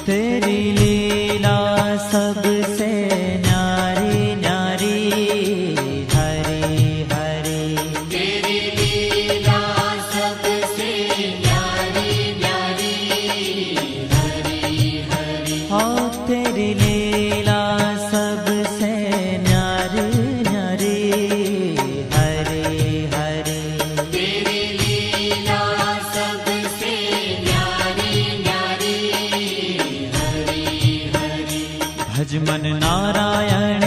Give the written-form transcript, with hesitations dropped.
तेरी लीला सबसे न्यारी न्यारी, हरे हरे। तेरी लीला सबसे न्यारी न्यारी, हरे हरे। हो तेरी लीला सबसे न्यारी न्यारी, हरे हरे। तेरी लीला सबसे न्यारी न्यारी, हरे हरे। भज मन नारायण